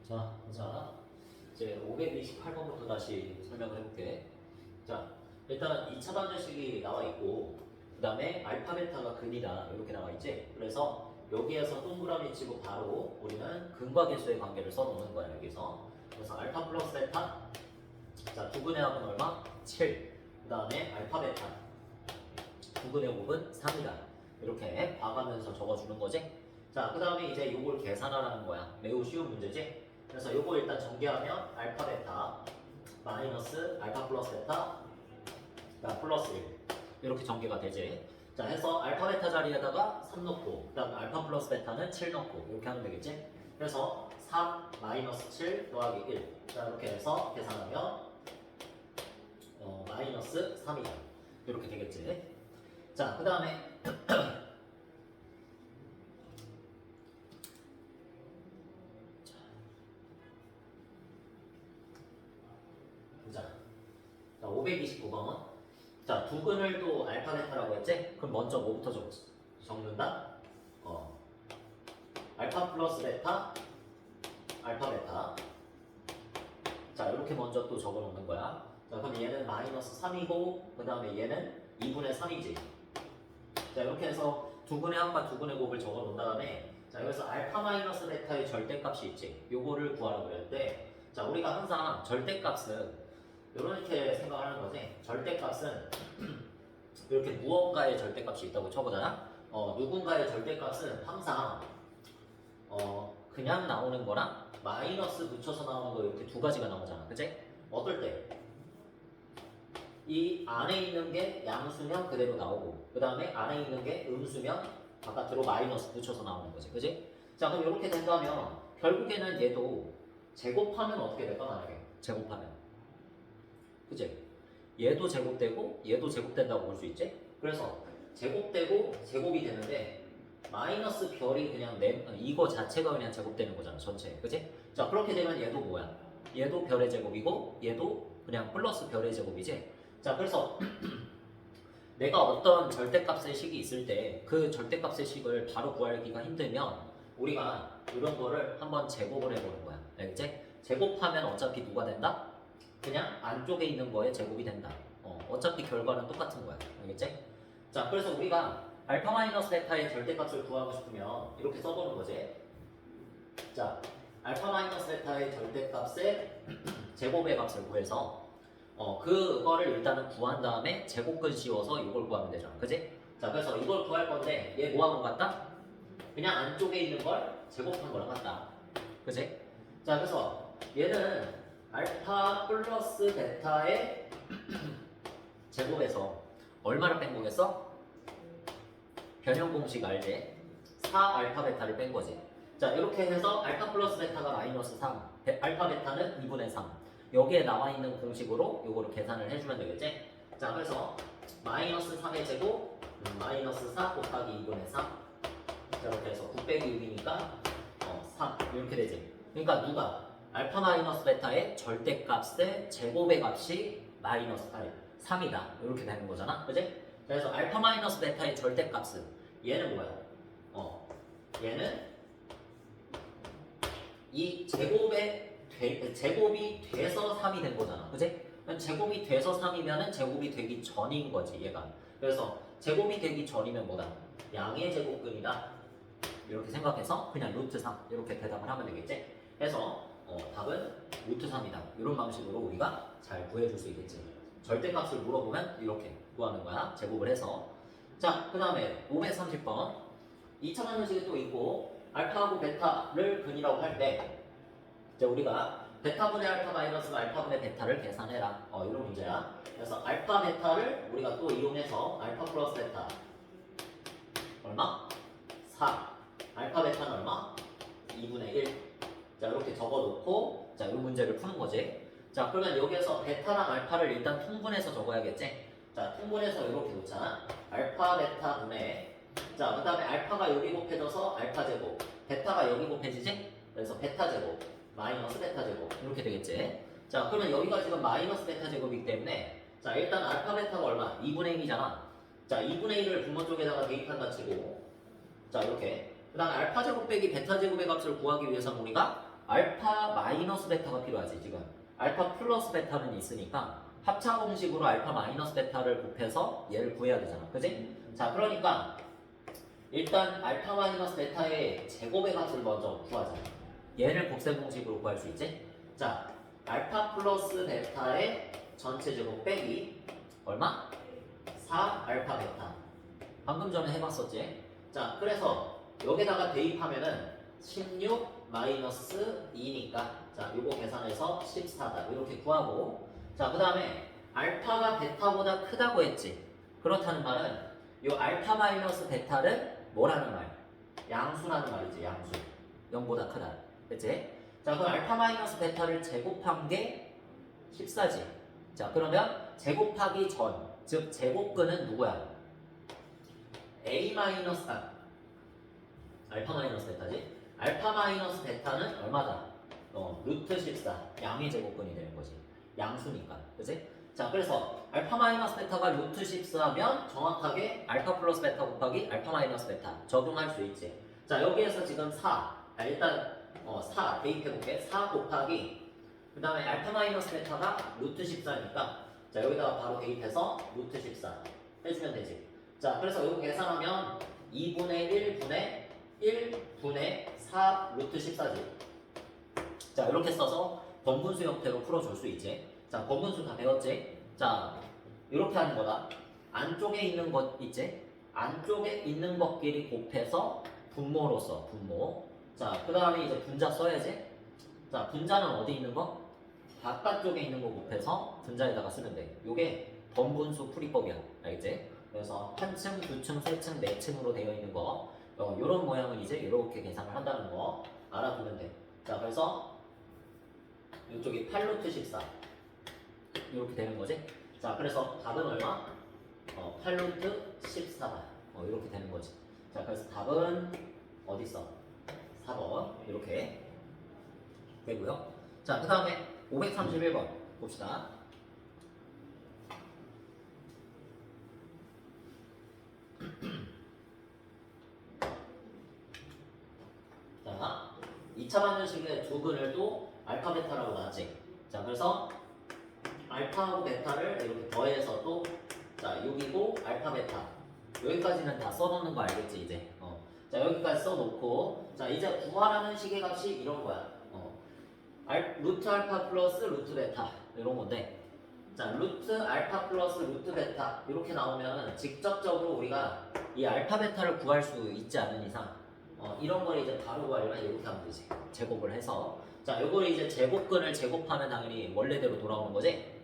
자, 이제 528번부터 다시 설명을 해볼게. 자, 일단 2차 방정식이 나와 있고, 그 다음에 알파, 베타가 근이다. 이렇게 나와 있지? 그래서 여기에서 동그라미 치고 바로 우리는 근과 계수의 관계를 써놓는 거야, 여기서. 그래서 알파 플러스 베타. 자, 2분의 합은 얼마? 7. 그 다음에 알파, 베타. 9분의 5은 3이다. 이렇게 봐가면서 적어주는 거지? 자, 그 다음에 이제 요걸 계산하라는 거야. 매우 쉬운 문제지? 그래서 요거 일단 전개하면 알파 베타 마이너스 알파 플러스 베타 플러스 1 이렇게 전개가 되지. 자, 해서 알파 베타 자리에다가 3 넣고 그 다음 알파 플러스 베타는 7 넣고 이렇게 하면 되겠지. 그래서 3 마이너스 7 더하기 1. 자, 이렇게 해서 계산하면 마이너스 3이다. 이렇게 되겠지. 자, 그 다음에 자, 529번. 자, 두 근을 또 알파 베타라고 했지? 그럼 먼저 뭐부터 적는다? 알파 플러스 베타, 알파 베타. 자, 이렇게 먼저 또 적어 놓는 거야. 자, 그럼 얘는 마이너스 3이고, 그 다음에 얘는 2분의 3이지. 자, 이렇게 해서 두 근의 합과 두 근의 곱을 적어 놓은 다음에, 자, 여기서 알파 마이너스 베타의 절대값이 있지. 요거를 구하라고 그랬는데, 자, 우리가 항상 절대값은 이렇게 생각하는 거지. 절대값은 이렇게 무언가의 절대값이 있다고 쳐보잖아. 누군가의 절대값은 항상 그냥 나오는 거랑 마이너스 붙여서 나오는 거 이렇게 두 가지가 나오잖아. 그치? 어떨 때? 이 안에 있는 게 양수면 그대로 나오고 그 다음에 안에 있는 게 음수면 바깥으로 마이너스 붙여서 나오는 거지. 그치? 자, 그럼 이렇게 된다면 결국에는 얘도 제곱하면 어떻게 될까? 만약에 제곱하면 그치? 얘도 제곱되고 얘도 제곱된다고 볼 수 있지? 그래서 제곱되고 제곱이 되는데 마이너스 별이 그냥 이거 자체가 그냥 제곱되는 거잖아, 전체. 그치? 자, 그렇게 되면 얘도 뭐야? 얘도 별의 제곱이고 얘도 그냥 플러스 별의 제곱이지? 자, 그래서 내가 어떤 절대값의 식이 있을 때 그 절대값의 식을 바로 구하기가 힘들면 우리가 이런 거를 한번 제곱을 해보는 거야. 알겠지? 제곱하면 어차피 누가 된다? 그냥 안쪽에 있는 거에 제곱이 된다. 어차피 결과는 똑같은 거야. 알겠지? 자, 그래서 우리가 알파 마이너스 베타의 절대값을 구하고 싶으면 이렇게 써보는 거지. 자, 알파 마이너스 베타의 절대값의 제곱의 값을 구해서 그거를 일단은 구한 다음에 제곱근 씌워서 이걸 구하면 되잖아. 그지? 자, 그래서 이걸 구할 건데 얘 뭐하고 같다? 그냥 안쪽에 있는 걸 제곱한 거랑 같다. 그지? 자, 그래서 얘는 알파 플러스 베타의 제곱에서 얼마를 뺀 거겠어? 변형 공식 알지? 4 알파 베타를 뺀 거지. 자, 이렇게 해서 알파 플러스 베타가 마이너스 3, 알파 베타는 2분의 3. 여기에 나와 있는 공식으로 요거를 계산을 해주면 되겠지? 자, 그래서 마이너스 3의 제곱, 마이너스 4 곱하기 2분의 3. 자, 이렇게 해서 9 빼기 6이니까 3 이렇게 되지. 그러니까 누가? 알파 마이너스 베타의 절대값의 제곱의 값이 마이너스 3이다. 이렇게 되는 거잖아. 그지? 그래서 알파 마이너스 베타의 절대값은 얘는 뭐야? 얘는 이 제곱이 돼서 3이 된 거잖아. 그지? 제곱이 돼서 3이면은 제곱이 되기 전인 거지, 얘가. 그래서 제곱이 되기 전이면 뭐다? 양의 제곱근이다. 이렇게 생각해서 그냥 루트 3 이렇게 대답을 하면 되겠지? 그래서 답은 루트 3이다. 이런 방식으로 우리가 잘 구해줄 수 있겠지. 절대값을 물어보면 이렇게 구하는 거야. 제곱을 해서. 자, 그 다음에 530번. 2차 방정식이 또 있고 알파하고 베타를 근이라고 할 때 이제 우리가 베타분의 알파 마이너스 알파분의 베타를 계산해라. 이런 문제야. 그래서 알파 베타를 우리가 또 이용해서 알파 플러스 베타 얼마? 4. 알파 베타는 얼마? 2분의 1. 자, 이렇게 적어놓고 자, 이 문제를 푸는 거지. 자, 그러면 여기에서 베타랑 알파를 일단 통분해서 적어야겠지? 자, 통분해서 이렇게 놓자. 알파 베타 분의 자, 그 다음에 알파가 여기 곱해져서 알파 제곱, 베타가 여기 곱해지지? 그래서 베타 제곱, 마이너스 베타 제곱 이렇게 되겠지? 자, 그러면 여기가 지금 마이너스 베타 제곱이기 때문에 자, 일단 알파 베타가 얼마? 2분의 1이잖아. 자, 2분의 1을 분모 쪽에다가 대입한다 치고 자, 이렇게 그 다음에 알파 제곱 빼기 베타 제곱의 값을 구하기 위해서는 우리가 알파 마이너스 베타가 필요하지 지금. 알파 플러스 베타는 있으니까 합차 공식으로 알파 마이너스 베타를 곱해서 얘를 구해야 되잖아. 그지? 자, 그러니까 일단 알파 마이너스 베타의 제곱의 값을 먼저 구하자. 얘를 곱셈 공식으로 구할 수 있지? 자, 알파 플러스 베타의 전체 제곱 빼기 얼마? 4 알파 베타. 방금 전에 해봤었지? 자, 그래서 여기다가 대입하면은 16 마이너스 2니까 자, 요거 계산해서 14다. 이렇게 구하고 자, 그 다음에 알파가 베타보다 크다고 했지? 그렇다는 말은 요 알파 마이너스 베타를 뭐라는 말? 양수라는 말이지, 양수. 0보다 크다. 그치? 자, 그럼 알파 마이너스 베타를 제곱한 게 14지. 자, 그러면 제곱하기 전, 즉 제곱근은 누구야? A 마이너스 알파 마이너스 베타지. 알파 마이너스 베타는 얼마다? 루트 14 양의 제곱근이 되는 거지. 양수니까, 그치? 자, 그래서 알파 마이너스 베타가 루트 14면 정확하게 알파 플러스 베타 곱하기 알파 마이너스 베타 적용할 수 있지. 자, 여기에서 지금 4 일단 4 대입해볼게. 4 곱하기 그 다음에 알파 마이너스 베타가 루트 14니까 자, 여기다가 바로 대입해서 루트 14 해주면 되지. 자, 그래서 이거 계산하면 2분의 1분의 1분의 4 루트 14지. 자, 이렇게 써서 번분수 형태로 풀어줄 수 있지. 자, 번분수 다 배웠지? 자, 이렇게 하는 거다. 안쪽에 있는 것 있지? 안쪽에 있는 것끼리 곱해서 분모로 써, 분모. 자, 그 다음에 이제 분자 써야지. 자, 분자는 어디 있는 거? 바깥쪽에 있는 거 곱해서 분자에다가 쓰면 돼. 요게 번분수 풀이법이야. 알겠지? 그래서 한 층, 두 층, 세 층, 네 층으로 되어 있는 거 요런 모양은 이제 이렇게 계산을 한다는 거 알아두면 돼. 자, 그래서 이쪽이 8루트 14 이렇게 되는 거지. 자, 그래서 답은 얼마? 8루트 14다. 이렇게 되는 거지. 자, 그래서 답은 어디 있어? 4번 이렇게 되고요. 자, 그 다음에 531번 봅시다. 자, 2차 방정식의 두 근을 또 알파 베타라고 나왔지. 자, 그래서 알파하고 베타를 이렇게 더해서 또 자, 6이고 알파 베타 여기까지는 다 써놓는 거 알겠지 이제. 자, 여기까지 써놓고 자, 이제 구하라는 식의 값이 이런 거야. 루트 알파 플러스 루트 베타 이런 건데 자, 루트 알파 플러스 루트 베타 이렇게 나오면 직접적으로 우리가 이 알파 베타를 구할 수 있지 않은 이상 이런 걸 이제 바로 구하려면 이렇게 하면 되지. 제곱을 해서 자, 요걸 이제 제곱근을 제곱하면 당연히 원래대로 돌아오는 거지.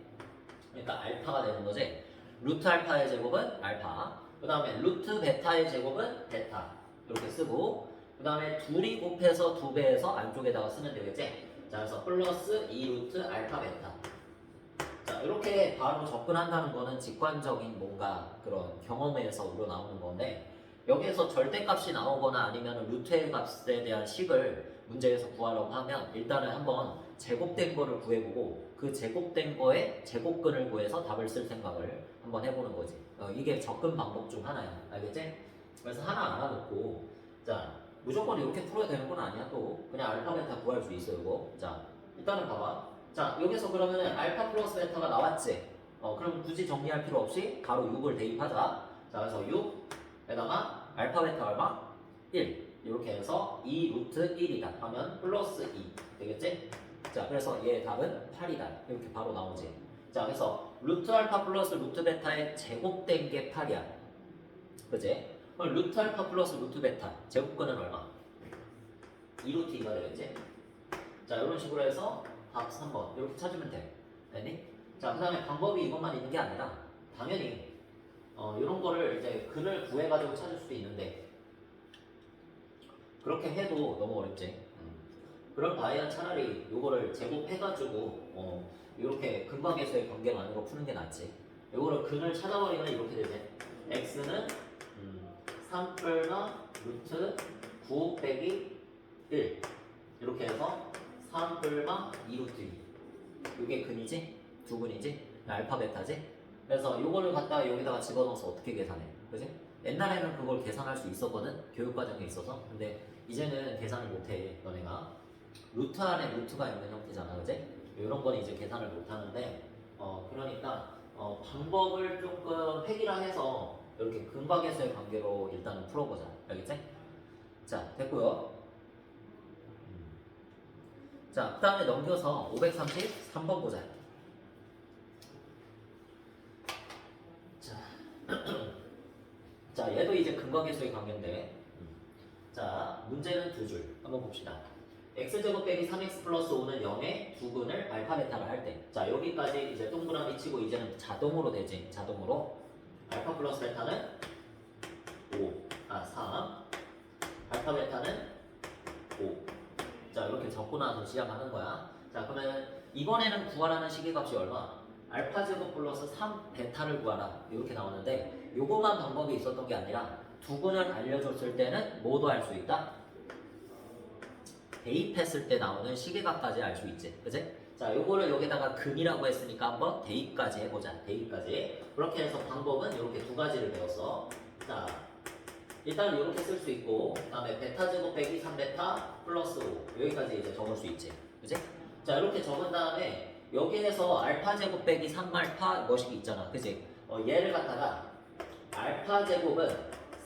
그러니까 알파가 되는 거지. 루트 알파의 제곱은 알파, 그 다음에 루트 베타의 제곱은 베타 이렇게 쓰고 그 다음에 둘이 곱해서 2배해서 안쪽에다가 쓰면 되겠지. 자, 그래서 플러스 2루트 알파 베타. 자, 이렇게 바로 접근한다는 거는 직관적인 뭔가 그런 경험에서 우러나오는 건데 여기에서 절대값이 나오거나 아니면 루트의 값에 대한 식을 문제에서 구하려고 하면 일단은 한번 제곱된 거를 구해보고 그 제곱된 거에 제곱근을 구해서 답을 쓸 생각을 한번 해보는 거지. 이게 접근 방법 중 하나야. 알겠지? 그래서 하나 알아놓고 자, 무조건 이렇게 풀어야 되는 건 아니야. 또 그냥 알파 베타 구할 수 있어 이거. 자, 일단은 봐봐. 자, 여기서 그러면은 알파 플러스 베타가 나왔지. 그럼 굳이 정리할 필요 없이 바로 6을 대입하자. 자, 그래서 6에다가 알파 베타 얼마? 1 이렇게 해서 2 루트 1이다 하면 플러스 2 되겠지? 자, 그래서 얘의 답은 8이다 이렇게 바로 나오지. 자, 그래서 루트 알파 플러스 루트 베타의 제곱된 게 8이야. 그지? 그럼 루트 알파 플러스 루트 베타 제곱근은 얼마? 2 루트 2가 되겠지? 자, 이런 식으로 해서 답 3번 이렇게 찾으면 돼. 됐니? 자, 그 다음에 방법이 이것만 있는 게 아니라 당연히 이런 거를 이제 근을 구해가지고 찾을 수도 있는데 그렇게 해도 너무 어렵지. 그럴 바에야 차라리 이거를 제곱해가지고 이렇게 근각에서의 관계만으로 푸는 게 낫지. 이거를 근을 찾아버리면 이렇게 되지. x는 3 뿔마 루트 9 빼기 1 이렇게 해서 3 뿔마 2 루트 2 이게 근이지? 두 근이지? 알파 베타지? 그래서 이거를 갖다가 여기다가 집어넣어서 어떻게 계산해? 그지? 옛날에는 그걸 계산할 수 있었거든? 교육과정에 있어서. 근데 이제는 계산을 못해 너네가. 루트 안에 루트가 있는 형태잖아, 그지? 이런 건 이제 계산을 못 하는데, 그러니까 방법을 조금 획일화해서 이렇게 근각에서의 관계로 일단은 풀어보자, 알겠지? 자, 됐고요. 자, 그 다음에 넘겨서 533번 보자. 자, 자, 얘도 이제 근각계수의 관계인데, 자, 문제는 두 줄. 한번 봅시다. x제곱 빼기 3x 플러스 5는 0의 두근을 알파 베타를 할 때. 자, 여기까지 이제 동그라미 치고 이제는 자동으로 되지. 자동으로. 알파 플러스 베타는 3. 알파 베타는 5. 자, 이렇게 적고 나서 시작하는 거야. 자, 그러면 이번에는 구하라는 시계값이 얼마? 알파 제곱 플러스 3 베타를 구하라. 이렇게 나오는데 요거만 방법이 있었던 게 아니라 두근을 알려줬을 때는 뭐도 알 수 있다? 대입했을 때 나오는 시계값까지 알 수 있지. 그치? 자, 요거를 여기다가 근이라고 했으니까 한번 대입까지 해보자. 대입까지. 그렇게 해서 방법은 이렇게 두 가지를 배웠어. 자, 일단 이렇게 쓸 수 있고, 그 다음에 베타 제곱 빼기 3베타 플러스 5 여기까지 이제 적을 수 있지, 그지? 자, 이렇게 적은 다음에 여기에서 알파 제곱 빼기 3알파 뭐식이 있잖아, 그지? 얘를 갖다가 알파 제곱은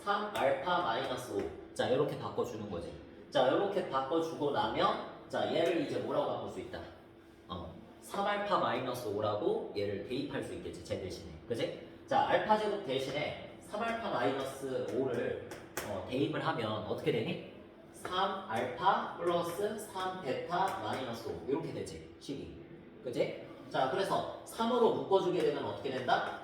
3알파 마이너스 5 자, 이렇게 바꿔주는 거지. 자, 이렇게 바꿔주고 나면 자, 얘를 이제 뭐라고 바꿀 수 있다? 3알파 마이너스 5라고 얘를 대입할 수 있겠지, 제 대신에, 그지? 자, 알파 제곱 대신에 3알파 마이너스 5를 대입을 하면 어떻게 되니? 3알파 플러스 3베타 마이너스 5 이렇게 되지, 식이. 그지? 자, 그래서 3으로 묶어주게 되면 어떻게 된다?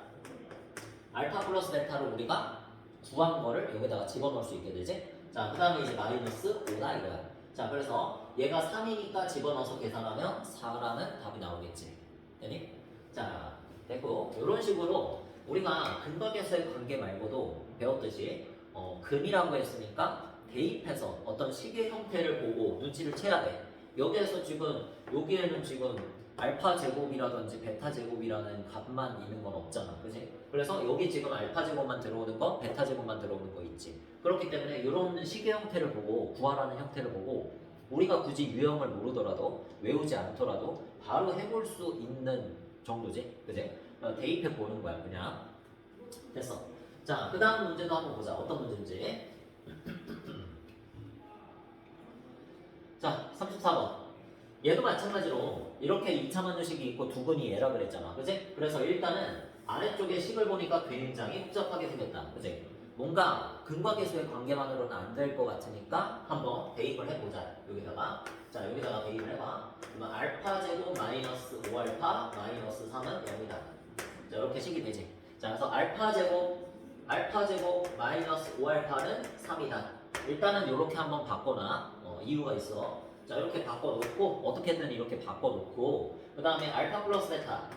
알파 플러스 베타로 우리가 구한 거를 여기다가 집어넣을 수 있게 되지? 자, 그 다음에 이제 마이너스 5다 이거야. 자, 그래서 얘가 3이니까 집어넣어서 계산하면 4라는 답이 나오겠지. 되니? 자, 됐고 이런 식으로 우리가 근각에서의 관계 말고도 배웠듯이 근이라고 했으니까 대입해서 어떤 식의 형태를 보고 눈치를 채야 돼. 여기에는 지금 알파 제곱이라든지 베타 제곱이라는 값만 있는 건 없잖아, 그지? 그래서 여기 지금 알파 제곱만 들어오는 거, 베타 제곱만 들어오는 거 있지. 그렇기 때문에 이런 식의 형태를 보고 구하라는 형태를 보고 우리가 굳이 유형을 모르더라도 외우지 않더라도 바로 해볼 수 있는 정도지, 그지? 대입해 보는 거야, 그냥. 됐어. 자, 그 다음 문제도 한번 보자. 어떤 문제인지. 자, 34번. 얘도 마찬가지로 이렇게 2차 만유식이 있고 두근이 얘라 그랬잖아, 그지? 그래서 일단은 아래쪽에 식을 보니까 굉장히 복잡하게 생겼다, 그지? 뭔가 근과계수의 관계만으로는 안 될 것 같으니까 한번 대입을 해보자. 여기다가. 자, 여기다가 대입을 해봐. 그러면 알파 제곱 마이너스 5알파 마이너스 3은 0이다. 자, 이렇게 식이 되지. 자, 그래서 알파 제곱 마이너스 5알파는 3이다. 일단은 이렇게 한번 바꿔놔. 이유가 있어. 자, 이렇게 바꿔놓고 어떻게든 이렇게 바꿔놓고 그 다음에 알파 플러스 베타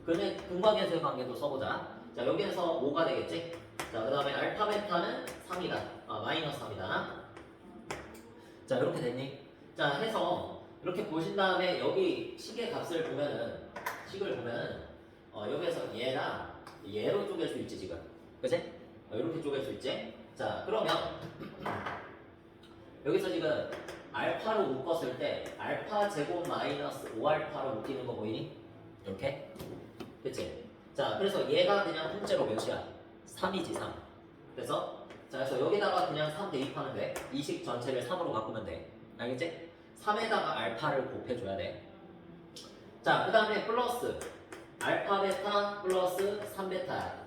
근과계수의 관계도 써보자. 자, 여기에서 5가 되겠지. 자, 그 다음에 알파 베타는 3이다. 마이너스 3이다. 자, 이렇게 됐니? 자, 해서 이렇게 보신 다음에 여기 식의 값을 보면은 여기에서 얘랑 얘로 쪼갤 수 있지, 지금. 그치? 이렇게 쪼갤 수 있지? 자, 그러면 여기서 지금 알파로 묶었을 때 알파 제곱 마이너스 5알파로 묶이는 거 보이니? 이렇게? 그치? 자, 그래서 얘가 그냥 통째로 몇이야? 3이지, 3. 그래서 여기다가 그냥 3 대입하면 돼. 이 식 전체를 3으로 바꾸면 돼. 알겠지? 3에다가 알파를 곱해줘야 돼. 자, 그 다음에 플러스 알파 베타 플러스 3베타야.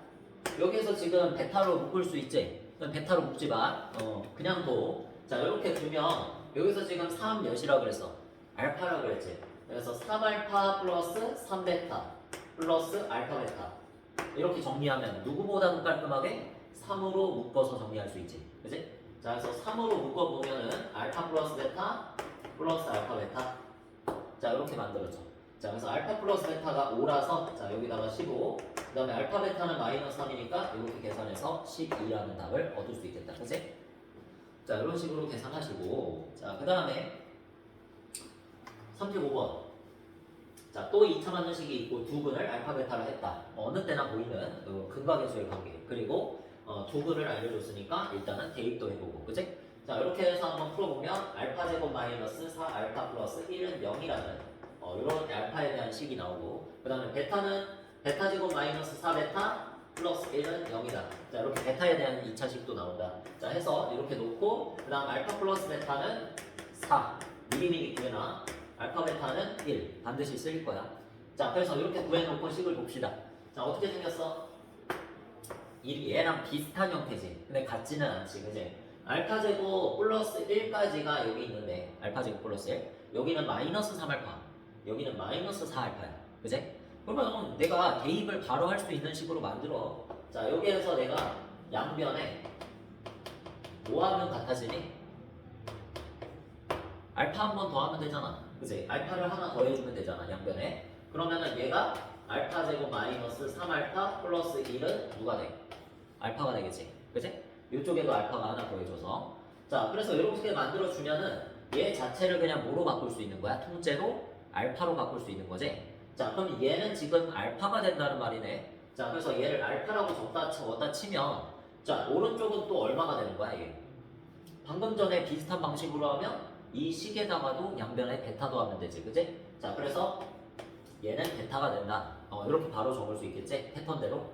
여기서 지금 베타로 묶을 수 있지? 그럼 베타로 묶지 마. 그냥 둬. 자, 이렇게 두면 여기서 지금 3 몇이라고 그랬어? 알파라고 그랬지? 그래서 3알파 플러스 3베타 플러스 알파 베타 이렇게 정리하면 누구보다도 깔끔하게 3으로 묶어서 정리할 수 있지. 그치? 자, 그래서 3으로 묶어보면은 알파 플러스 베타 플러스 알파 베타 자, 이렇게 만들어져. 자, 그래서 알파 플러스 베타가 5라서 자, 여기다가 15 그 다음에 알파 베타는 마이너스 3이니까 이렇게 계산해서 12라는 답을 얻을 수 있겠다. 그치? 자, 이런 식으로 계산하시고 자, 그 다음에 35번 자, 또 2차 만드식이 있고 두근을 알파 베타로 했다. 어느 때나 보이는 근과계수의 관계 그리고 두근을 알려줬으니까 일단은 대입도 해보고 그치? 자, 이렇게 해서 한번 풀어보면 알파 제곱 마이너스 4 알파 플러스 1은 0이라는 이런 알파에 대한 식이 나오고, 그 다음에 베타는 베타 제곱 마이너스 4 베타 플러스 1은 0이다. 자, 이렇게 베타에 대한 2차식도 나온다. 자, 해서 이렇게 놓고, 그 다음 알파 플러스 베타는 4 미리미리 구해놔. 알파 베타는 1 반드시 쓸 거야. 자, 그래서 이렇게 구해놓고 식을 봅시다. 자, 어떻게 생겼어? 얘랑 비슷한 형태지. 근데 같지는 않지, 그지? 알파 제곱 플러스 1까지가 여기 있는데, 알파 제곱 플러스 1, 여기는 마이너스 3알파, 여기는 마이너스 4알파야, 그지? 그러면 내가 대입을 바로 할 수 있는 식으로 만들어. 자, 여기에서 내가 양변에 뭐 하면 같아지니? 알파 한 번 더 하면 되잖아, 그지? 알파를 하나 더 해주면 되잖아, 양변에. 그러면은 얘가 알파 제곱 마이너스 3알파 플러스 1은 누가 돼? 알파가 되겠지, 그지? 이쪽에도 알파가 하나 더해줘서. 자, 그래서 이렇게 만들어주면은 얘 자체를 그냥 뭐로 바꿀 수 있는 거야? 통째로 알파로 바꿀 수 있는 거지. 자, 그럼 얘는 지금 알파가 된다는 말이네. 자, 그래서 얘를 알파라고 적다 치면, 자, 오른쪽은 또 얼마가 되는 거야, 얘? 방금 전에 비슷한 방식으로 하면 이 식에다가도 양변에 베타도 하면 되지, 그지? 자, 그래서 얘는 베타가 된다. 이렇게 바로 적을 수 있겠지? 패턴대로.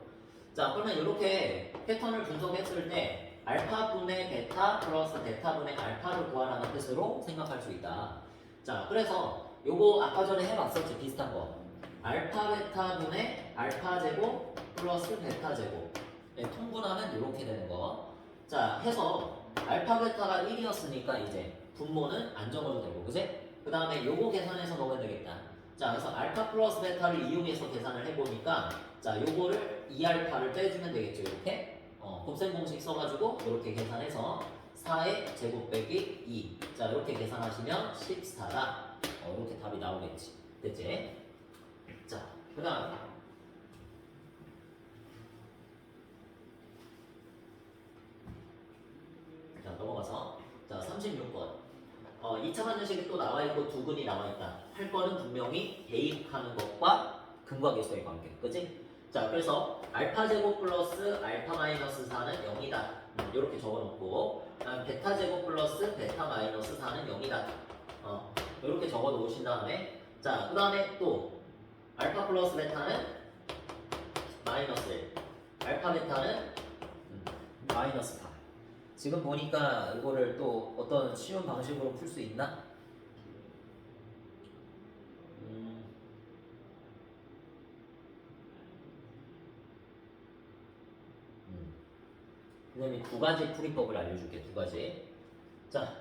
자, 그러면 이렇게 패턴을 분석했을 때 알파분의 베타 플러스 베타분의 알파를 구하라는 뜻으로 생각할 수 있다. 자, 그래서 요거 아까 전에 해봤었지, 비슷한 거. 알파 베타분의 알파 제곱 플러스 베타 제곱. 네, 통분하면 이렇게 되는 거. 자, 해서 알파 베타가 1이었으니까 이제 분모는 안 적어도 되고, 그지? 그 다음에 요거 계산해서 넣으면 되겠다. 자, 그래서 알파 플러스 베타를 이용해서 계산을 해보니까, 자, 요거를 2알파를 빼주면 되겠죠, 이렇게. 곱셈 공식 써가지고 이렇게 계산해서 4의 제곱 빼기 2. 자, 이렇게 계산하시면 14다. 이렇게 답이 나오겠지. 됐지? 자, 그 다음. 자, 넘어가서. 자, 36번. 2차 방정식이 또 나와있고 두 근이 나와있다. 할 거는 분명히 대입하는 것과 근과 계수의 관계. 그치? 자, 그래서 알파 제곱 플러스 알파 마이너스 4는 0이다. 이렇게 적어놓고, 베타 제곱 플러스 베타 마이너스 4는 0이다. 이렇게 적어 놓으신 다음에, 자, 그 다음에 또 알파 플러스 베타는 마이너스 1, 알파 베타는 마이너스 4. 지금 보니까 이거를 또 어떤 쉬운 방식으로 풀 수 있나? 선생님이 두 가지 풀이법을 알려줄게, 두 가지. 자,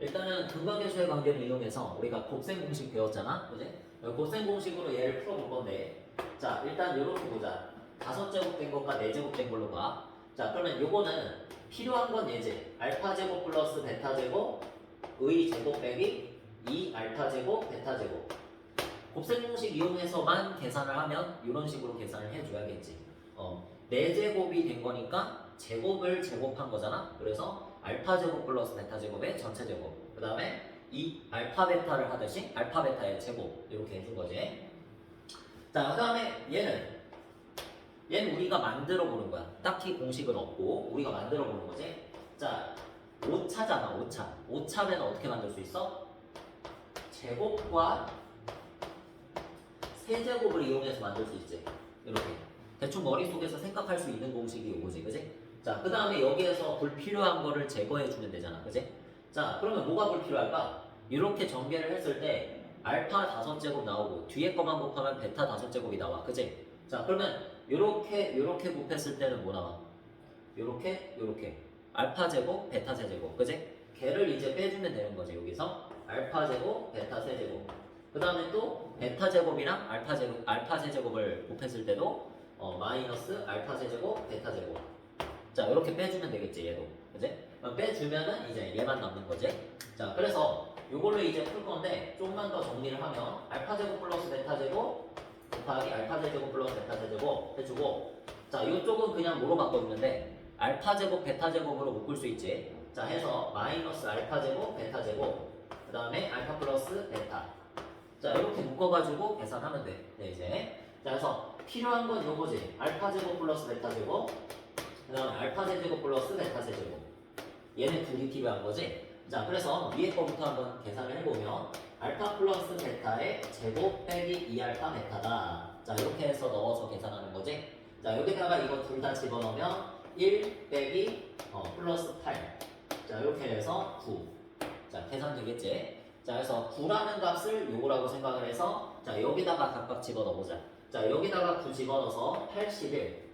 일단은 근과 계수의 관계를 이용해서 우리가 곱셈 공식 배웠잖아, 그지? 곱셈 공식으로 얘를 풀어볼 건데, 자, 일단 이렇게 보자. 5제곱 된 것과 4제곱 된 걸로 봐. 자, 그러면 요거는 필요한 건 얘지. 알파 제곱 플러스 베타 제곱의 제곱 빼기 2 알파 제곱 베타 제곱. 곱셈 공식 이용해서만 계산을 하면 이런 식으로 계산을 해줘야겠지. 4제곱이 된 거니까 제곱을 제곱한 거잖아. 그래서 알파 제곱 플러스 베타 제곱의 전체 제곱. 그 다음에 이 알파 베타를 하듯이 알파 베타의 제곱 이렇게 해준 거지. 자, 그 다음에 얘는 우리가 만들어 보는 거야. 딱히 공식은 없고 우리가 만들어 보는 거지. 자, 5차잖아, 5차. 5차면 어떻게 만들 수 있어? 제곱과 세제곱을 이용해서 만들 수 있지. 이렇게. 대충 머릿속에서 생각할 수 있는 공식이 이거지, 그지? 자, 그 다음에 여기에서 불필요한 거를 제거해주면 되잖아, 그지? 자, 그러면 뭐가 불필요할까? 이렇게 전개를 했을 때 알파 5제곱 나오고 뒤에 거만 곱하면 베타 5제곱이 나와, 그지? 자, 그러면 요렇게 곱했을 때는 뭐 나와? 요렇게 알파 제곱, 베타 세제곱, 그지? 걔를 이제 빼주면 되는 거지, 여기서 알파 제곱, 베타 세제곱. 그 다음에 또 베타 제곱이랑 알파 세제곱을 곱했을 때도 마이너스 알파 세제곱, 베타 제곱. 자, 이렇게 빼주면 되겠지, 얘도, 그지? 빼주면은 이제 얘만 남는 거지. 자, 그래서 요걸로 이제 풀 건데 조금만 더 정리를 하면 알파 제곱 플러스 베타 제곱 곱하기 알파 제곱 플러스 베타 제곱 해주고, 자, 이쪽은 그냥 뭐로 바꿔주면 돼? 알파 제곱 베타 제곱으로 묶을 수 있지. 자, 해서 마이너스 알파 제곱 베타 제곱 그 다음에 알파 플러스 베타. 자, 이렇게 묶어가지고 계산하면 돼. 네, 이제. 자, 그래서 필요한 건 요거지. 알파 제곱 플러스 베타 제곱 그 다음에 알파 세제곱 플러스 베타 세제곱. 얘네 둘이 필요한 거지. 자, 그래서 위에 거부터 한번 계산을 해보면 알파 플러스 베타의 제곱 빼기 2알파 베타다. 자, 이렇게 해서 넣어서 계산하는 거지. 자, 여기다가 이거 둘 다 집어넣으면 1 빼기 플러스 8. 자, 이렇게 해서 9. 자, 계산되겠지? 자, 그래서 9라는 값을 요거라고 생각을 해서 자, 여기다가 각각 집어넣어보자. 자, 여기다가 9 집어넣어서 81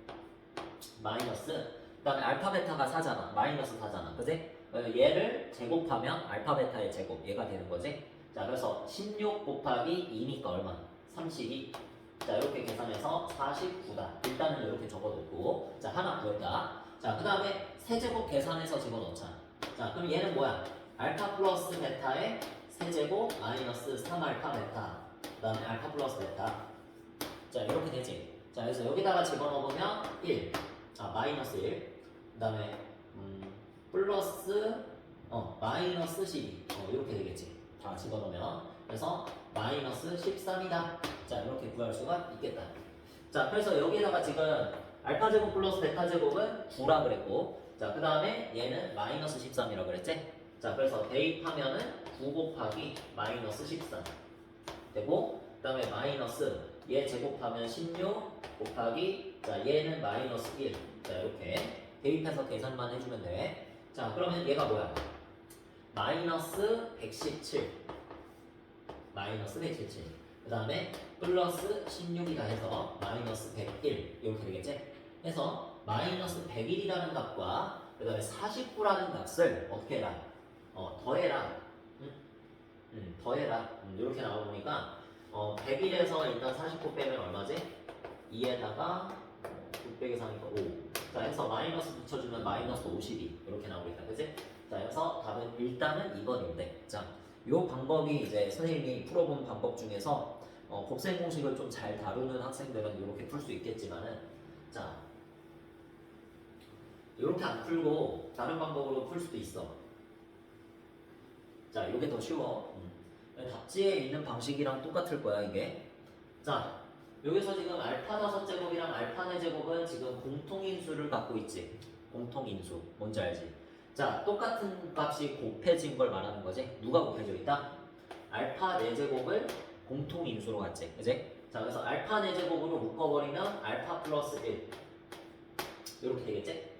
마이너스 그 다음에 알파 베타가 4잖아. 마이너스 4잖아. 그지? 얘를 제곱하면 알파 베타의 제곱 얘가 되는 거지. 자, 그래서 16 곱하기 2니까 얼마? 32. 자, 이렇게 계산해서 49다. 일단은 이렇게 적어놓고 자, 하나 구했다. 자, 그 다음에 세제곱 계산해서 집어넣자. 자, 그럼 얘는 뭐야? 알파 플러스 베타의 세제곱 마이너스 3알파 베타 그 다음에 알파 플러스 베타. 자, 이렇게 되지. 자, 그래서 여기다가 집어넣으면 1 마이너스 1 그 다음에 플러스 마이너스 12 이렇게 되겠지. 다 집어넣으면 그래서 마이너스 13이다. 자, 이렇게 구할 수가 있겠다. 자, 그래서 여기다가 지금 알파 제곱 플러스 베타 제곱은 9라 그랬고 자, 그 다음에 얘는 마이너스 13이라 그랬지. 자, 그래서 대입하면은 9 곱하기 마이너스 13 되고 그 다음에 마이너스 얘 제곱하면 16 곱하기 자, 얘는 마이너스 1. 자, 이렇게 대입해서 계산만 해주면 돼. 자, 그러면 얘가 뭐야? 마이너스 117 마이너스 117 그 다음에 플러스 16이다 해서 마이너스 101 이렇게 되겠지? 해서 마이너스 101이라는 값과 그 다음에 49라는 값을 어떻게 해라? 더해라. 더해라. 이렇게 나와보니까 101에서 일단 49 빼면 얼마지? 2에다가 6 빼기 4니까 5. 자, 해서 마이너스 붙여주면 마이너스 52 이렇게 나오겠다. 그치? 자, 그래서 답은 일단은 2번인데 자, 요 방법이 이제 선생님이 풀어본 방법 중에서 곱셈 공식을 좀 잘 다루는 학생들은 이렇게 풀 수 있겠지만은 자, 이렇게 안 풀고 다른 방법으로 풀 수도 있어. 자, 이게 더 쉬워. 답지에 있는 방식이랑 똑같을 거야 이게. 자, 여기서 지금 알파 5제곱이랑 알파 4제곱은 지금 공통인수를 갖고 있지. 공통인수 뭔지 알지? 자, 똑같은 값이 곱해진 걸 말하는 거지. 누가 곱해져 있다? 알파 4제곱을 공통인수로 갖지. 그지? 자, 그래서 알파 4제곱으로 묶어버리면 알파 플러스 1 이렇게 되겠지?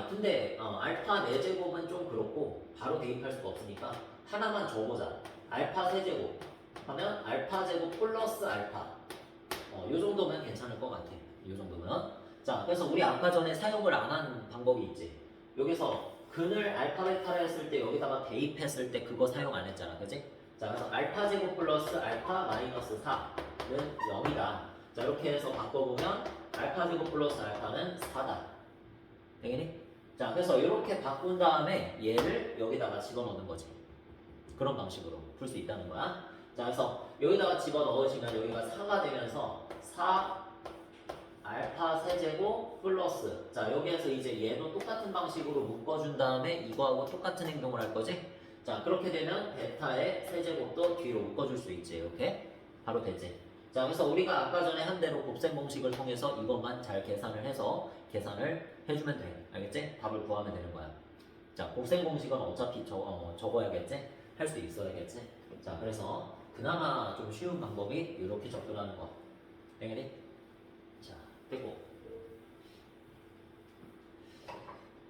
근데 알파 4제곱은 좀 그렇고 바로 대입할 수가 없으니까 하나만 줘보자. 알파 세제곱 하면 알파 제곱 플러스 알파 요 정도면 괜찮을 것 같아. 요 정도면. 자, 그래서 우리 아까 전에 사용을 안 한 방법이 있지. 여기서 근을 알파 베타를 했을 때 여기다가 대입했을 때 그거 사용 안 했잖아. 그지? 자, 그래서 알파 제곱 플러스 알파 마이너스 4는 0이다. 자, 이렇게 해서 바꿔보면 알파 제곱 플러스 알파는 4다. 되겠니? 자, 그래서 이렇게 바꾼 다음에 얘를 여기다가 집어넣는 거지. 그런 방식으로 풀 수 있다는 거야. 자, 그래서 여기다가 집어넣으시면 여기가 4가 되면서 4 알파 세제곱 플러스 자, 여기에서 이제 얘도 똑같은 방식으로 묶어준 다음에 이거하고 똑같은 행동을 할 거지. 자, 그렇게 되면 베타의 세제곱도 뒤로 묶어줄 수 있지. 이렇게 바로 되지. 자, 그래서 우리가 아까 전에 한 대로 곱셈 공식을 통해서 이것만 잘 계산을 해서 계산을 해주면 돼. 알겠지? 답을 구하면 되는 거야. 자, 곱셈 공식은 어차피 적어야겠지? 할 수 있어야겠지? 자, 그래서 그나마 좀 쉬운 방법이 이렇게 접근하는 거. 되겠니? 자, 됐고.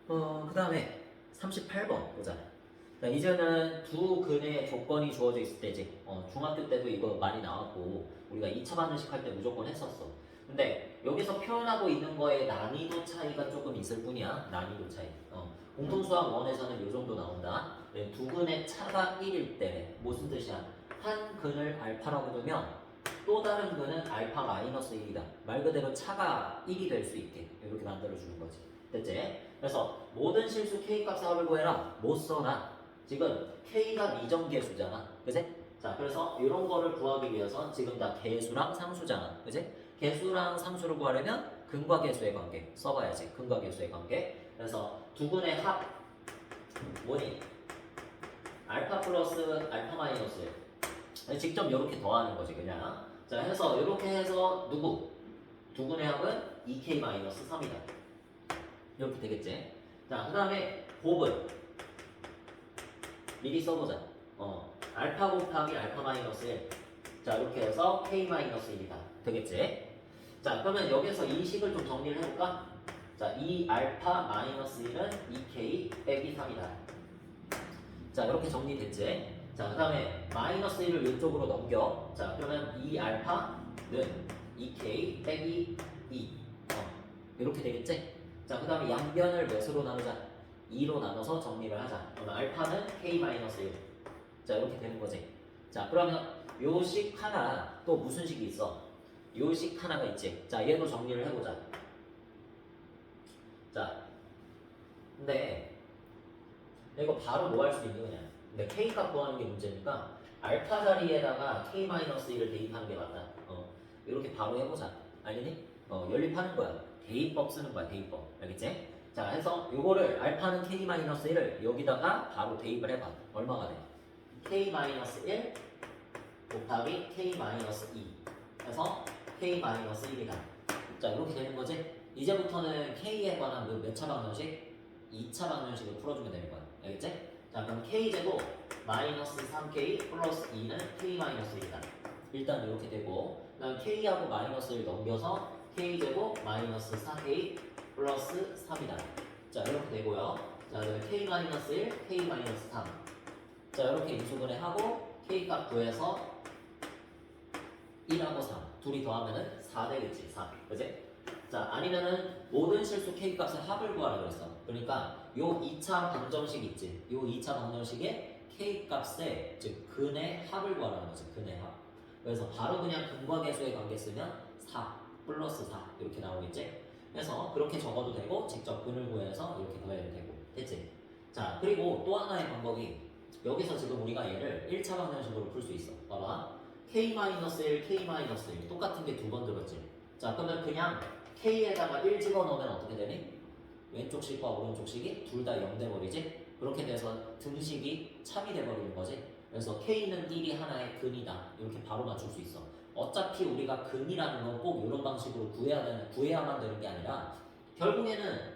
그 다음에 38번 보자. 자, 이제는 두 근의 조건이 주어져 있을 때지. 중학교 때도 이거 많이 나왔고 우리가 2차 반응식 할 때 무조건 했었어. 근데 여기서 표현하고 있는 거에 난이도 차이가 조금 있을 뿐이야. 난이도 차이. 공통수학 1에서는 이 정도 나온다. 두 근의 차가 1일 때 무슨 뜻이야? 한 근을 알파라고 두면 또 다른 근은 알파 마이너스 1이다. 말 그대로 차가 1이 될 수 있게 이렇게 만들어주는 거지. 됐지? 그래서 모든 실수 K값 사업을 구해라. 못 써라. 지금 K가 미정계수잖아. 그치? 자, 그래서 이런 거를 구하기 위해선 지금 다 계수랑 상수잖아. 그치? 계수랑 상수를 구하려면 근과 계수의 관계 써봐야지. 근과 계수의 관계. 그래서 두 근의 합 뭐니? 알파 플러스 알파 마이너스 직접 이렇게 더하는 거지 그냥. 자, 해서 이렇게 해서 누구? 두 근의 합은 2K 마이너스 3이다. 이렇게 되겠지. 자, 그 다음에 곱은 미리 써보자. 알파 곱하기 알파 마이너스 1. 자, 이렇게 해서 k 마이너스 1이다. 되겠지? 자, 그러면 여기서 이 식을 좀 정리를 해볼까? 자, 2 알파 마이너스 1은 2k 빼기 3이다. 자, 이렇게 정리됐지? 자, 그 다음에 마이너스 1을 이쪽으로 넘겨. 자, 그러면 2 알파는 2k 빼기 2. 이렇게 되겠지? 자, 그 다음에 양변을 몇으로 나누자? 2로 나눠서 정리를 하자. 그러면 알파는 k 마이너스 1. 자, 이렇게 되는 거지. 자, 그러면 요 식 하나 또 무슨 식이 있어? 요 식 하나가 있지. 자, 얘도 정리를 해보자. 자, 근데 이거 바로 뭐 할 수 있는 거냐? 근데 k 값 구하는 게 문제니까 알파 자리에다가 k-1을 대입하는 게 맞다. 이렇게 바로 해보자. 알겠니? 연립하는 거야. 대입법 쓰는 거야. 대입법. 알겠지? 자, 해서 요거를 알파는 k-1을 여기다가 바로 대입을 해봐. 얼마가 돼? k-1 곱하기 k-2 해서 k-1이다. 자, 이렇게 되는 거지? 이제부터는 k에 관한 몇 차 방정식? 2차 방정식을 풀어주면 되는 거야. 알겠지? 자, 그럼 k제곱 마이너스 3k 플러스 2는 k-1이다. 일단 이렇게 되고, 그 다음 k하고 마이너스를 넘겨서 k제곱 마이너스 4k 플러스 3이다. 자, 이렇게 되고요. 자, k-1, k-3. 자, 이렇게 인수분해 하고 k 값 구해서 1하고 3 둘이 더하면은 4 되겠지. 4. 그지? 자, 아니면은 모든 실수 k 값의 합을 구하라 그랬어. 그러니까 요 2차 방정식 있지. 요 2차 방정식에 k 값의 즉 근의 합을 구하라는 거지. 근의 합. 그래서 바로 그냥 근과 계수의 관계 쓰면 4 플러스 4 이렇게 나오겠지. 그래서 그렇게 적어도 되고 직접 근을 구해서 이렇게 더해도 되고. 됐지? 자, 그리고 또 하나의 방법이 여기서 지금 우리가 얘를 1차 방정식으로 풀 수 있어. 봐봐. k-1, k-1 똑같은 게 두 번 들었지. 자, 그러면 그냥 k에다가 1 집어넣으면 어떻게 되니? 왼쪽 식과 오른쪽 식이 둘 다 0 돼버리지? 그렇게 돼서 등식이 참이 돼버리는 거지. 그래서 k는 1이 하나의 근이다. 이렇게 바로 맞출 수 있어. 어차피 우리가 근이라는 건 꼭 이런 방식으로 구해야만 되는 게 아니라 결국에는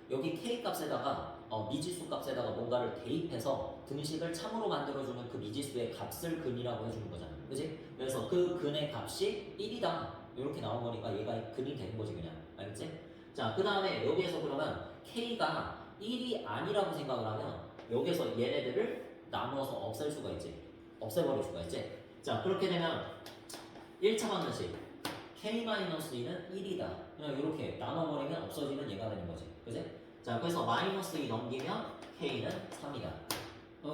여기 k 값에다가 미지수 값에다가 뭔가를 대입해서 등식을 참으로 만들어주는 그 미지수의 값을 근이라고 해주는 거잖아. 그지? 그래서 그 근의 값이 1이다. 이렇게 나온 거니까 얘가 근이 되는 거지 그냥. 알겠지? 자, 그 다음에 여기에서 그러면 k가 1이 아니라고 생각을 하면 여기에서 얘네들을 나누어서 없앨 수가 있지. 없애버릴 수가 있지. 자, 그렇게 되면 1차 방정식 k-2는 1이다. 그냥 이렇게 나눠버리면 없어지면 얘가 되는 거지. 그지? 자, 그래서 마이너스 2 넘기면 k는 3이다.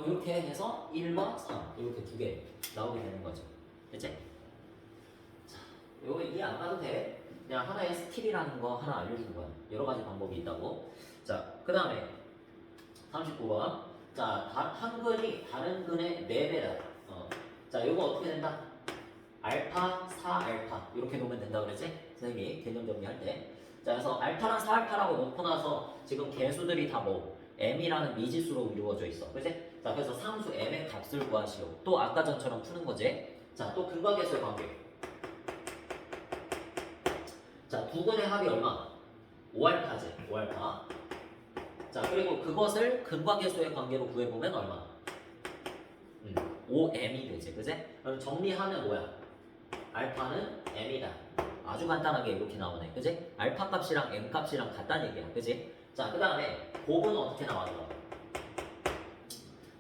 이렇게 해서 1과 3 이렇게 두 개 나오게 되는 거죠. 됐지? 자, 이거 이해 안 가도 돼. 그냥 하나의 스킬이라는 거 하나 알려주는 거야. 여러 가지 방법이 있다고. 자, 그 다음에 39번. 자, 한 근이 다른 근의 4배다. 자, 이거 어떻게 된다? 알파, 4알파 이렇게 놓으면 된다 그랬지? 선생님이 개념 정리할 때. 자, 그래서 알파랑 4알파라고 놓고 나서 지금 개수들이 다 뭐 m이라는 미지수로 이루어져 있어. 그치? 자, 그래서 상수 m의 값을 구하시오. 또 아까 전처럼 푸는 거지. 자, 또 근과 계수의 관계. 자, 두 근의 합이 얼마? 5알파지. 5알파. 자, 그리고 그것을 근과 계수의 관계로 구해보면 얼마? 5m이 되지. 그치? 그럼 정리하면 뭐야? 알파는 m이다. 아주 간단하게 이렇게 나오네. 그지? 알파 값이랑 m 값이랑 같다는 얘기야. 그지? 자, 그 다음에 곱은 어떻게 나와줘?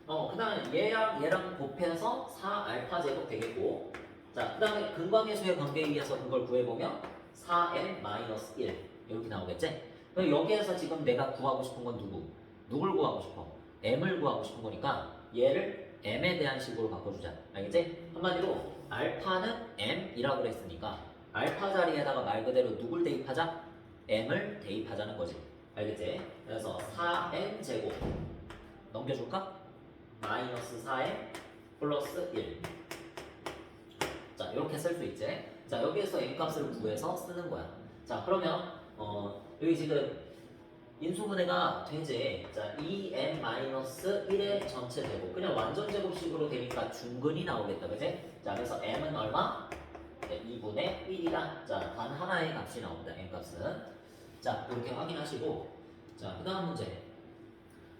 그 다음에 얘랑 곱해서 4알파 제곱 되겠고, 자, 그 다음에 근광계수의 관계에 의해서 그걸 구해보면 4m-1 이렇게 나오겠지? 그럼 여기에서 지금 내가 구하고 싶은 건 누굴 구하고 싶어? m을 구하고 싶은 거니까 얘를 m에 대한 식으로 바꿔주자. 알겠지? 한마디로 알파는 m이라고 그랬으니까 알파 자리에다가 말 그대로 누굴 대입하자? m을 대입하자는 거지. 알겠지? 그래서 4m 제곱 넘겨줄까? 마이너스 4m 플러스 1. 자, 이렇게 쓸 수 있지. 자, 여기에서 m 값을 구해서 쓰는 거야. 자, 그러면 여기 지금 인수분해가 되지. 자, 2m-1의 전체 제곱. 그냥 완전 제곱식으로 되니까 중근이 나오겠다. 그지? 자, 그래서 m은 얼마? 네, 2분의 1이다. 자, 단 하나의 값이 나옵니다. m 값은. 자, 이렇게 확인하시고. 자, 그 다음 문제.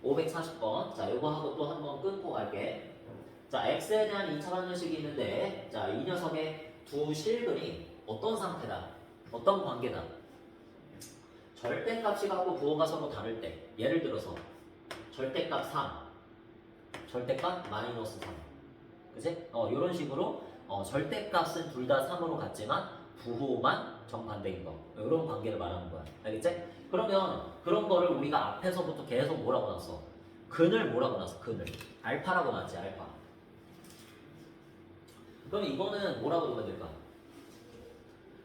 540번. 자, 요거 하고 또 한 번 끊고 갈게. 자, x에 대한 2차 방정식이 있는데, 자, 이 녀석의 두 실근이 어떤 상태다? 어떤 관계다? 절대값이 갖고 부호가 서로 다를 때, 예를 들어서 절대값 3, 절대값 마이너스 3. 그지? 요런 식으로 절대값은 둘 다 3으로 같지만 부호만 정반대인 거. 이런 관계를 말하는 거야. 알겠지? 그러면 그런 거를 우리가 앞에서부터 계속 뭐라고 놨어? 근을 뭐라고 놨어? 근을. 알파라고 놨지, 알파. 그럼 이거는 뭐라고 보면 될까?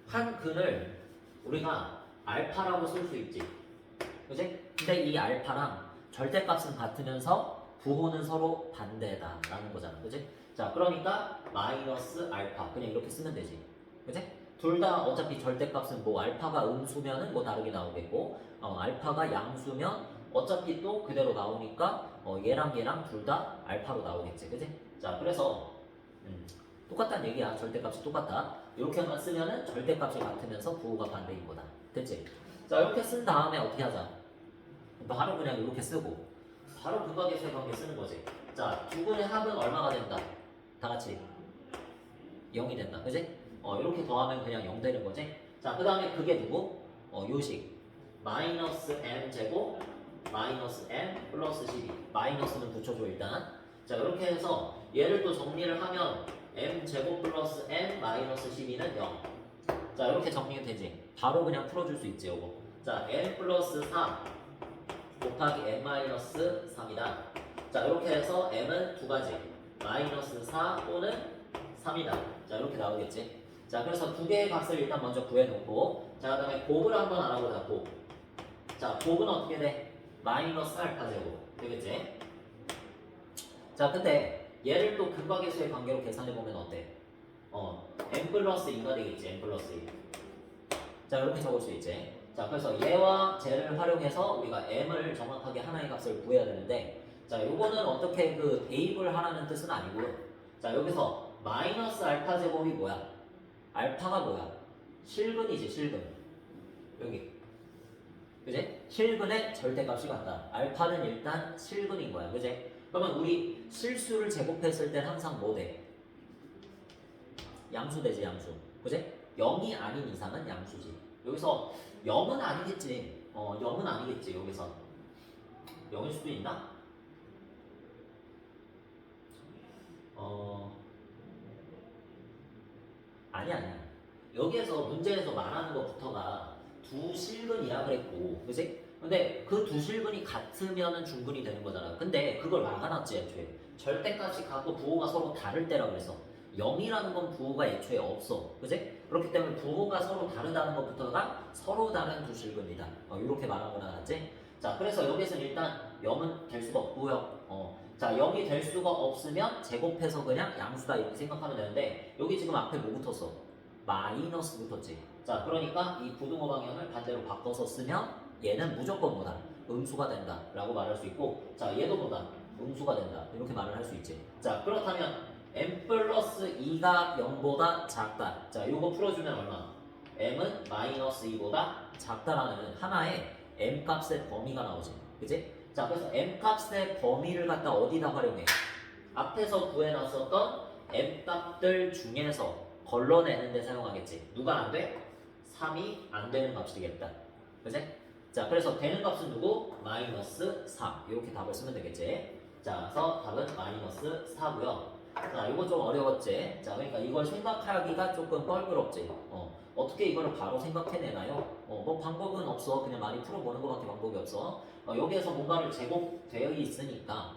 한 근을 우리가 알파라고 쓸 수 있지. 그지? 근데 이 알파랑 절대값은 같으면서 부호는 서로 반대다라는 거잖아. 그지? 자, 그러니까 마이너스 알파. 그냥 이렇게 쓰면 되지. 그지? 둘 다 어차피 절대값은 뭐 알파가 음수면은 뭐 다르게 나오겠고, 알파가 양수면 어차피 또 그대로 나오니까 얘랑 둘 다 알파로 나오겠지. 그지? 자, 그래서 똑같다는 얘기야. 절대값이 똑같다. 이렇게만 쓰면은 절대값이 같으면서 부호가 반대인 거다. 됐지? 자, 이렇게 쓴 다음에 어떻게 하자? 바로 그냥 이렇게 쓰고 바로 근각계수의 관계 쓰는 거지. 자, 두 분의 합은 얼마가 된다? 다 같이 0이 된다. 그지? 이렇게 더하면 그냥 0 되는 거지. 자, 그 다음에 그게 누구? 요식 마이너스 m 제곱 마이너스 m 플러스 12. 마이너스는 붙여줘 일단. 자, 이렇게 해서 얘를 또 정리를 하면 m 제곱 플러스 m 마이너스 12는 0. 자, 이렇게 정리가 되지. 바로 그냥 풀어줄 수 있지 요거. 자, m 플러스 3 곱하기 m 마이너스 3이다. 자, 이렇게 해서 m은 두 가지 마이너스 4 또는 3이다. 자, 이렇게 나오겠지. 자, 그래서 두 개의 값을 일단 먼저 구해놓고, 자, 그 다음에 곱을 한번 알아보자. 곱. 자, 곱은 어떻게 돼? 마이너스 알파 제곱 되겠지. 자, 근데 얘를 또 근각계수의 관계로 계산해보면 어때? m 플러스 2가 되겠지. m 플러스 2. 자, 이렇게 적을 수 있지. 자, 그래서 얘와 쟤를 활용해서 우리가 m을 정확하게 하나의 값을 구해야 되는데, 자, 요거는 어떻게 그 대입을 하라는 뜻은 아니고, 자, 여기서 마이너스 알파 제곱이 뭐야? 알파가 뭐야? 실근이지, 실근. 여기. 그지? 실근의 절대값이 같다. 알파는 일단 실근인 거야. 그지? 그러면 우리 실수를 제곱했을 땐 항상 뭐 돼? 양수 되지, 양수. 그지? 0이 아닌 이상은 양수지. 여기서 0은 아니겠지. 0은 아니겠지, 여기서. 0일 수도 있나? 아니야. 여기에서 문제에서 말하는 것부터가 두 실근이라 그랬고, 그지? 근데 그 두 실근이 같으면은 중근이 되는 거잖아. 근데 그걸 막아놨지, 애초에. 절대값이 같고 부호가 서로 다를 때라 그래서. 0이라는 건 부호가 애초에 없어. 그지? 그렇기 때문에 부호가 서로 다르다는 것부터가 서로 다른 두 실근이다. 이렇게 말한 거나 같지? 자, 그래서 여기서는 일단 0은 될 수가 없고요. 자, 0이 될 수가 없으면 제곱해서 그냥 양수다 이렇게 생각하면 되는데, 여기 지금 앞에 뭐 붙었어? 마이너스 붙었지. 자, 그러니까 이 부등호 방향을 반대로 바꿔서 쓰면 얘는 무조건 뭐다? 음수가 된다 라고 말할 수 있고, 자, 얘도 뭐다? 음수가 된다 이렇게 말을 할 수 있지. 자, 그렇다면 m 플러스 2가 0보다 작다. 자, 요거 풀어주면 얼마? m은 마이너스 2보다 작다라는 하나의 m 값의 범위가 나오지. 그치? 자, 그래서 m 값의 범위를 갖다 어디다 활용해? 앞에서 구해놨었던 m 값들 중에서 걸러내는 데 사용하겠지. 누가 안 돼? 3이 안 되는 값이 되겠다. 그치? 자, 그래서 되는 값은 누구? 마이너스 3. 이렇게 답을 쓰면 되겠지. 자, 그래서 답은 마이너스 4고요. 자, 이거 좀 어려웠지? 자, 그러니까 이걸 생각하기가 조금 껄끄럽지. 어떻게 이거를 바로 생각해내나요? 뭐 방법은 없어. 그냥 많이 풀어보는 것밖에 방법이 없어. 여기에서 뭔가를 제곱되어 있으니까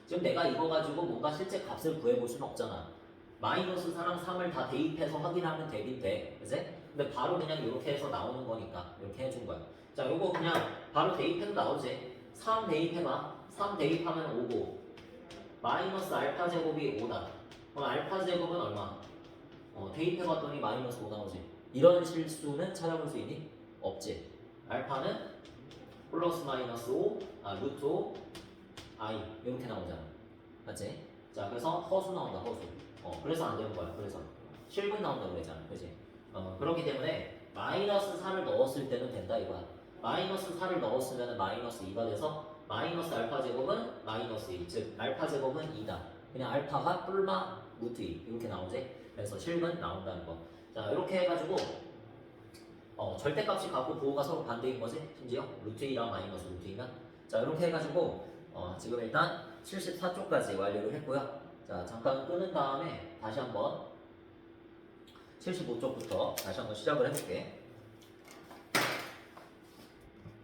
지금 내가 이거 가지고 뭔가 실제 값을 구해볼 수는 없잖아. 마이너스 4랑 3을 다 대입해서 확인하면 되긴 돼. 그치? 근데 바로 그냥 이렇게 해서 나오는 거니까 이렇게 해준 거야. 자, 요거 그냥 바로 대입해도 나오지. 3 대입해봐. 3 대입하면 5고 마이너스 알파 제곱이 5다. 그럼 알파 제곱은 얼마? 대입해봤더니 마이너스 5 나오지. 이런 실수는 찾아볼 수 있니? 없지. 알파는 플러스 마이너스 5, 루트 5, i 이렇게 나오잖아. 맞지? 자, 그래서 허수 나온다, 허수. 그래서 안 되는 거야. 그래서 실분 나온다고 그랬잖아. 그지? 그렇기 때문에 마이너스 4를 넣었을 때는 된다 이거야. 마이너스 4를 넣었으면 마이너스 2가 돼서 마이너스 알파 제곱은 마이너스 2, 즉 알파 제곱은 2다. 그냥 알파가 뿔마 루트 2 이렇게 나오지. 그래서 실근 나온다는 거. 자 이렇게 해가지고 절대값이 같고 부호가 서로 반대인 거지. 심지어 루트 2랑 마이너스 루트 2면 자 이렇게 해가지고 지금 일단 74쪽까지 완료를 했고요. 자 잠깐 끄는 다음에 다시 한번 75쪽부터 다시 한번 시작을 해볼게.